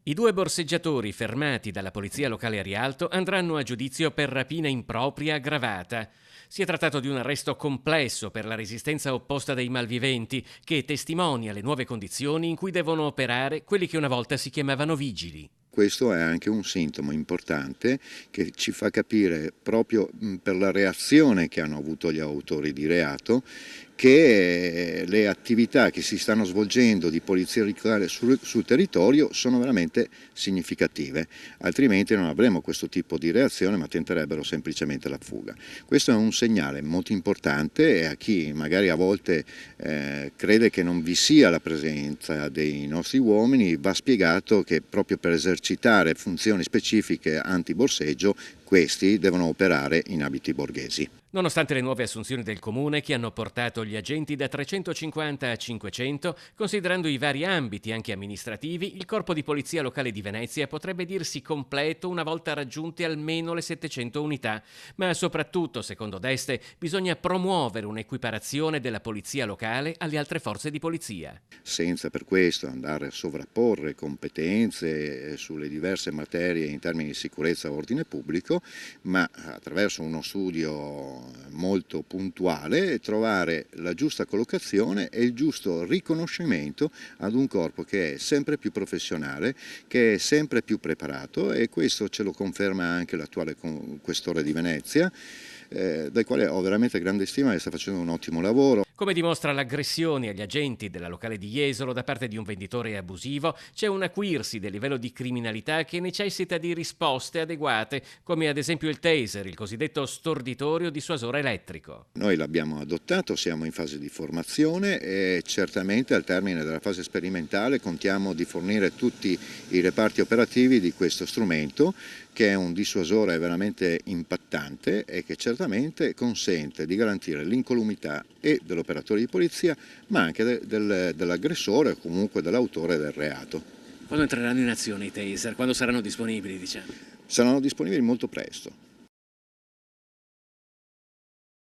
I due borseggiatori fermati dalla polizia locale a Rialto andranno a giudizio per rapina impropria aggravata. Si è trattato di un arresto complesso per la resistenza opposta dei malviventi, che testimonia le nuove condizioni in cui devono operare quelli che una volta si chiamavano vigili. Questo è anche un sintomo importante che ci fa capire proprio per la reazione che hanno avuto gli autori di reato che le attività che si stanno svolgendo di polizia locale sul territorio sono veramente significative, altrimenti non avremo questo tipo di reazione ma tenterebbero semplicemente la fuga. Questo è un segnale molto importante e a chi magari a volte crede che non vi sia la presenza dei nostri uomini va spiegato che proprio per esercitare funzioni specifiche anti-borseggio questi devono operare in abiti borghesi. Nonostante le nuove assunzioni del comune che hanno portato gli agenti da 350 a 500, considerando i vari ambiti anche amministrativi, il corpo di polizia locale di Venezia potrebbe dirsi completo una volta raggiunte almeno le 700 unità, ma soprattutto, secondo Deste, bisogna promuovere un'equiparazione della polizia locale alle altre forze di polizia. Senza per questo andare a sovrapporre competenze sulle diverse materie in termini di sicurezza e ordine pubblico, ma attraverso uno studio molto puntuale trovare la giusta collocazione e il giusto riconoscimento ad un corpo che è sempre più professionale, che è sempre più preparato, e questo ce lo conferma anche l'attuale questore di Venezia, del quale ho veramente grande stima e sta facendo un ottimo lavoro. Come dimostra l'aggressione agli agenti della locale di Jesolo da parte di un venditore abusivo, c'è un acuirsi del livello di criminalità che necessita di risposte adeguate, come ad esempio il taser, il cosiddetto storditorio dissuasore elettrico. Noi l'abbiamo adottato, siamo in fase di formazione e certamente al termine della fase sperimentale contiamo di fornire tutti i reparti operativi di questo strumento, che è un dissuasore veramente impattante e che certamente consente di garantire l'incolumità e dell'operatore di polizia ma anche dell'aggressore o comunque dell'autore del reato. Quando entreranno in azione i taser? Quando saranno disponibili, diciamo? Saranno disponibili molto presto.